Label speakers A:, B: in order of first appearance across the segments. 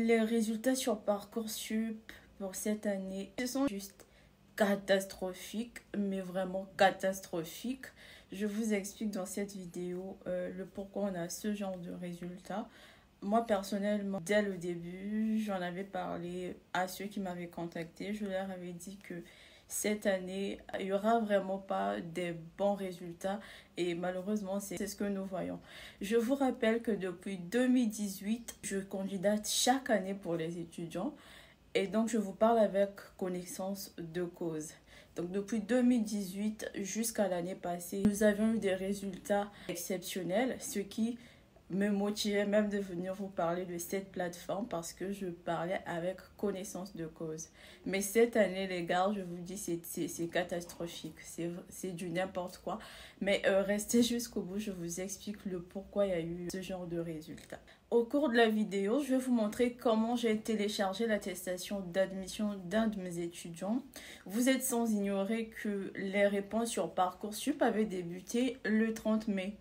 A: Les résultats sur Parcoursup pour cette année, ce sont juste catastrophiques, mais vraiment catastrophiques. Je vous explique dans cette vidéo le pourquoi on a ce genre de résultats. Moi, personnellement, dès le début, j'en avais parlé à ceux qui m'avaient contacté. Je leur avais dit que cette année, il n'y aura vraiment pas des bons résultats et malheureusement, c'est ce que nous voyons. Je vous rappelle que depuis 2018, je candidate chaque année pour les étudiants et donc je vous parle avec connaissance de cause. Donc depuis 2018 jusqu'à l'année passée, nous avions eu des résultats exceptionnels, ce qui me motivait même de venir vous parler de cette plateforme parce que je parlais avec connaissance de cause. Mais cette année, les gars, je vous dis, c'est catastrophique. C'est du n'importe quoi. Mais restez jusqu'au bout, je vous explique le pourquoi il y a eu ce genre de résultats. Au cours de la vidéo, je vais vous montrer comment j'ai téléchargé l'attestation d'admission d'un de mes étudiants. Vous êtes sans ignorer que les réponses sur Parcoursup avaient débuté le 30 mai.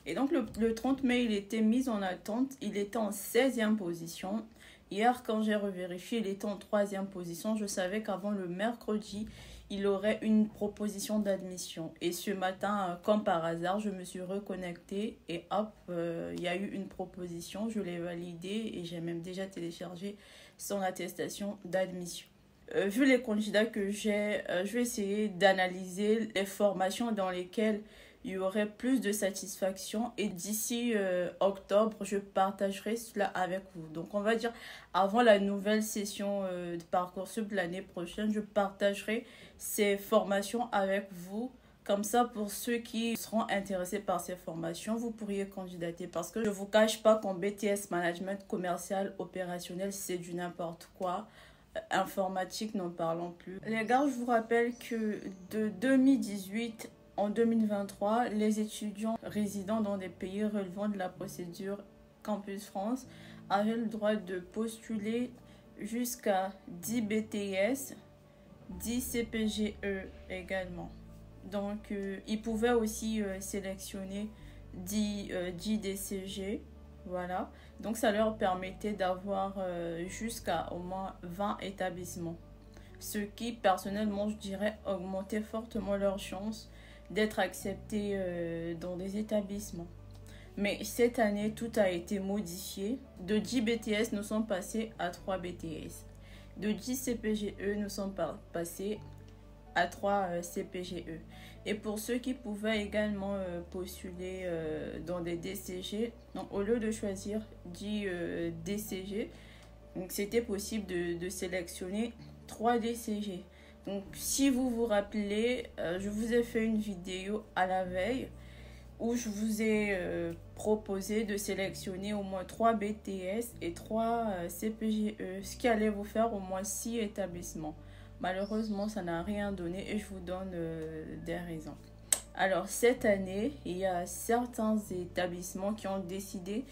A: Et donc, le 30 mai, il était mis en attente. Il était en 16e position. Hier, quand j'ai revérifié, il était en 3e position. Je savais qu'avant le mercredi, il aurait une proposition d'admission. Et ce matin, comme par hasard, je me suis reconnectée et hop, il y a eu une proposition. Je l'ai validée et j'ai même déjà téléchargé son attestation d'admission. Vu les candidats que j'ai, je vais essayer d'analyser les formations dans lesquelles il y aurait plus de satisfaction et d'ici octobre, je partagerai cela avec vous. Donc, on va dire, avant la nouvelle session de Parcoursup l'année prochaine, je partagerai ces formations avec vous. Comme ça, pour ceux qui seront intéressés par ces formations, vous pourriez candidater. Parce que je ne vous cache pas qu'en BTS Management Commercial Opérationnel, c'est du n'importe quoi. Informatique, n'en parlons plus. Les gars, je vous rappelle que de 2018 en 2023, les étudiants résidant dans des pays relevant de la procédure Campus France avaient le droit de postuler jusqu'à 10 BTS, 10 CPGE également. Donc, ils pouvaient aussi sélectionner 10 DCG. Voilà. Donc, ça leur permettait d'avoir jusqu'à au moins 20 établissements. Ce qui, personnellement, je dirais, augmentait fortement leurs chances d'être acceptés dans des établissements. Mais cette année, tout a été modifié. De 10 BTS, nous sommes passés à 3 BTS. De 10 CPGE, nous sommes passés à 3 CPGE. Et pour ceux qui pouvaient également postuler dans des DCG, donc au lieu de choisir 10 DCG, c'était possible de sélectionner 3 DCG. Donc, si vous vous rappelez, je vous ai fait une vidéo à la veille où je vous ai proposé de sélectionner au moins 3 BTS et 3 CPGE, ce qui allait vous faire au moins 6 établissements. Malheureusement, ça n'a rien donné et je vous donne des raisons. Alors, cette année, il y a certains établissements qui ont décidé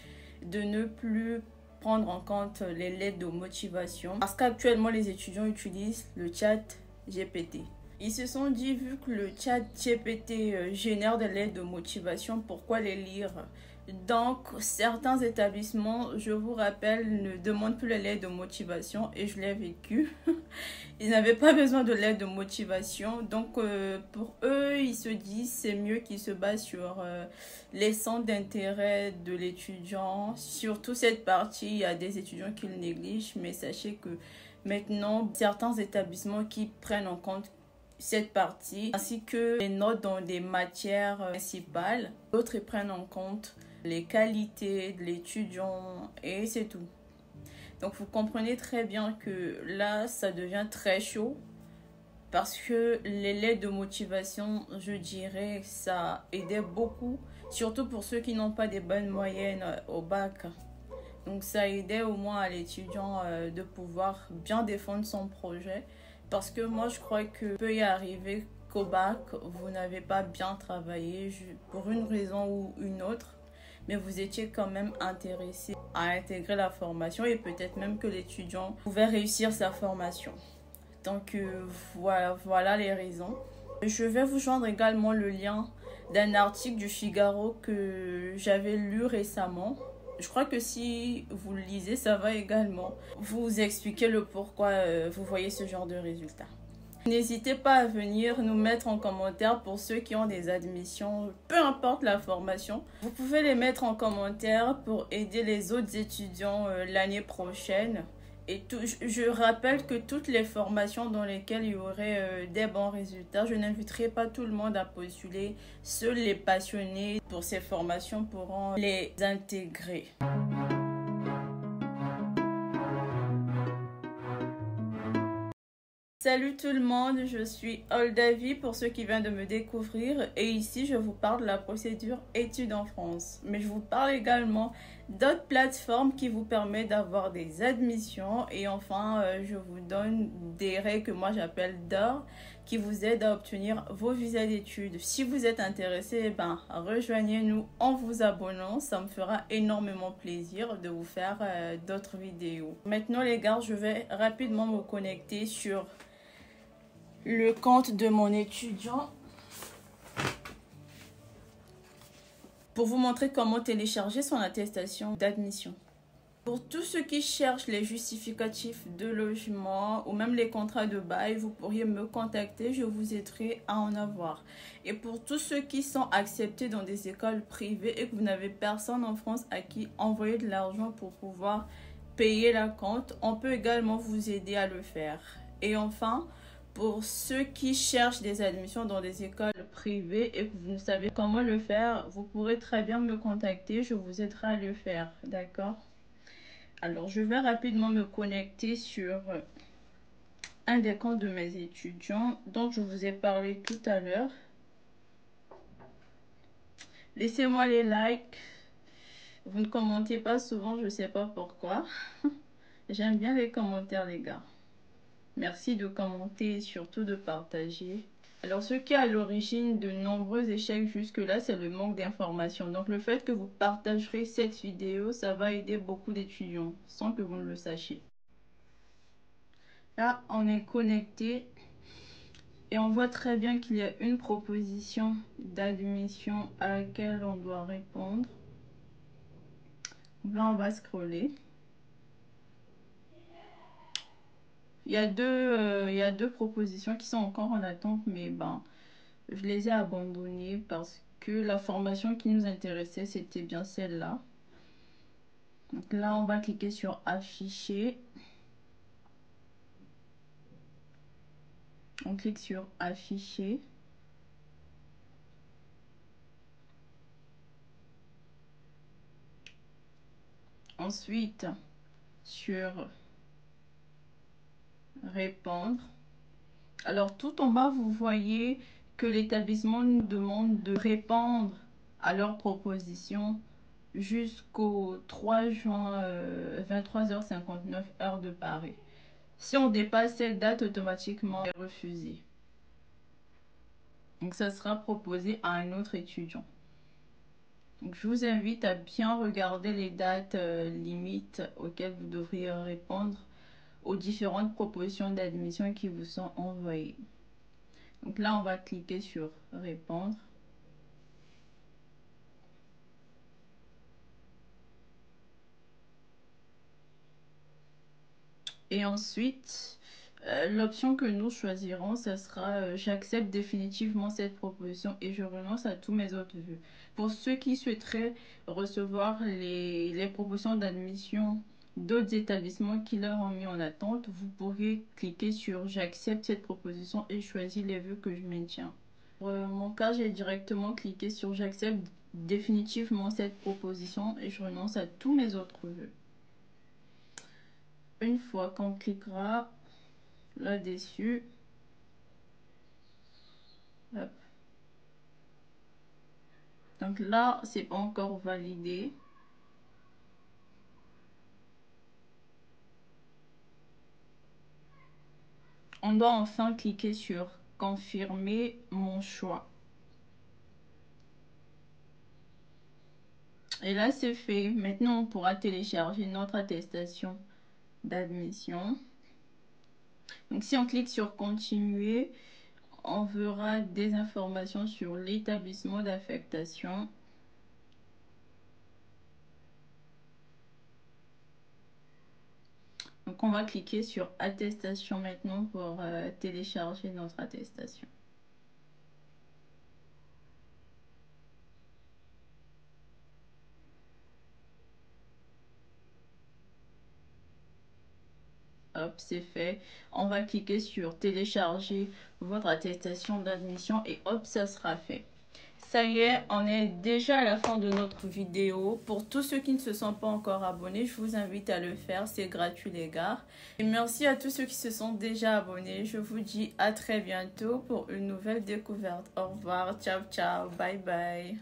A: de ne plus prendre en compte les lettres de motivation parce qu'actuellement, les étudiants utilisent le chat GPT. Ils se sont dit, vu que le chat GPT génère des lettres de motivation, pourquoi les lire? Donc, certains établissements, je vous rappelle, ne demandent plus les lettres de motivation et je l'ai vécu. Ils n'avaient pas besoin de lettres de motivation. Donc, pour eux, ils se disent c'est mieux qu'ils se basent sur les centres d'intérêt de l'étudiant. Surtout cette partie, il y a des étudiants qui le négligent, mais sachez que maintenant, certains établissements qui prennent en compte cette partie, ainsi que les notes dans des matières principales. D'autres prennent en compte les qualités de l'étudiant et c'est tout. Donc, vous comprenez très bien que là, ça devient très chaud parce que les lettres de motivation, je dirais, ça aidait beaucoup, surtout pour ceux qui n'ont pas des bonnes moyennes au bac. Donc, ça aidait au moins à l'étudiant de pouvoir bien défendre son projet. Parce que moi, je crois que peut y arriver qu'au bac, vous n'avez pas bien travaillé pour une raison ou une autre. Mais vous étiez quand même intéressé à intégrer la formation et peut-être même que l'étudiant pouvait réussir sa formation. Donc, voilà les raisons. Je vais vous joindre également le lien d'un article du Figaro que j'avais lu récemment. Je crois que si vous le lisez, ça va également vous expliquer le pourquoi vous voyez ce genre de résultats. N'hésitez pas à venir nous mettre en commentaire pour ceux qui ont des admissions, peu importe la formation. Vous pouvez les mettre en commentaire pour aider les autres étudiants l'année prochaine. Et je rappelle que toutes les formations dans lesquelles il y aurait des bons résultats, je n'inviterai pas tout le monde à postuler. Seuls les passionnés pour ces formations pourront les intégrer. Salut tout le monde, je suis Oldavi pour ceux qui viennent de me découvrir et ici je vous parle de la procédure études en France. Mais je vous parle également d'autres plateformes qui vous permettent d'avoir des admissions et enfin je vous donne des règles que moi j'appelle d'or qui vous aident à obtenir vos visas d'études. Si vous êtes intéressé, rejoignez-nous en vous abonnant, ça me fera énormément plaisir de vous faire d'autres vidéos. Maintenant les gars, je vais rapidement me connecter sur le compte de mon étudiant pour vous montrer comment télécharger son attestation d'admission. Pour tous ceux qui cherchent les justificatifs de logement ou même les contrats de bail, vous pourriez me contacter, je vous aiderai à en avoir. Et pour tous ceux qui sont acceptés dans des écoles privées et que vous n'avez personne en France à qui envoyer de l'argent pour pouvoir payer la compte, on peut également vous aider à le faire. Et enfin, pour ceux qui cherchent des admissions dans des écoles privées et que vous ne savez comment le faire, vous pourrez très bien me contacter, je vous aiderai à le faire, d'accord? Alors, je vais rapidement me connecter sur un des comptes de mes étudiants dont je vous ai parlé tout à l'heure. Laissez-moi les likes. Vous ne commentez pas souvent, je ne sais pas pourquoi. J'aime bien les commentaires, les gars. Merci de commenter et surtout de partager. Alors, ce qui est à l'origine de nombreux échecs jusque-là, c'est le manque d'informations. Donc, le fait que vous partagerez cette vidéo, ça va aider beaucoup d'étudiants sans que vous ne le sachiez. Là, on est connecté et on voit très bien qu'il y a une proposition d'admission à laquelle on doit répondre. Là, on va scroller. Il y a deux propositions qui sont encore en attente, mais je les ai abandonnées parce que la formation qui nous intéressait, c'était bien celle-là. Donc là, on va cliquer sur afficher. On clique sur afficher. Ensuite, sur répondre. Alors, tout en bas, vous voyez que l'établissement nous demande de répondre à leur proposition jusqu'au 3 juin 23h59 heure de Paris. Si on dépasse cette date, automatiquement, elle est refusée. Donc, ça sera proposé à un autre étudiant. Donc, je vous invite à bien regarder les dates limites auxquelles vous devriez répondre aux différentes propositions d'admission qui vous sont envoyées. Donc là, on va cliquer sur répondre. Et ensuite, l'option que nous choisirons, ce sera j'accepte définitivement cette proposition et je renonce à tous mes autres vœux. Pour ceux qui souhaiteraient recevoir les propositions d'admission d'autres établissements qui leur ont mis en attente, vous pourrez cliquer sur j'accepte cette proposition et choisir les vœux que je maintiens. Pour mon cas, j'ai directement cliqué sur j'accepte définitivement cette proposition et je renonce à tous mes autres vœux. Une fois qu'on cliquera là-dessus, donc là, c'est pas encore validé. On doit enfin cliquer sur confirmer mon choix. Et là, c'est fait. Maintenant, on pourra télécharger notre attestation d'admission. Donc, si on clique sur continuer, on verra des informations sur l'établissement d'affectation. on va cliquer sur attestation maintenant pour télécharger notre attestation. Hop, c'est fait. On va cliquer sur télécharger votre attestation d'admission et hop, ça sera fait. Ça y est, on est déjà à la fin de notre vidéo. Pour tous ceux qui ne se sont pas encore abonnés, je vous invite à le faire. C'est gratuit les gars. Et merci à tous ceux qui se sont déjà abonnés. Je vous dis à très bientôt pour une nouvelle découverte. Au revoir, ciao ciao, bye bye.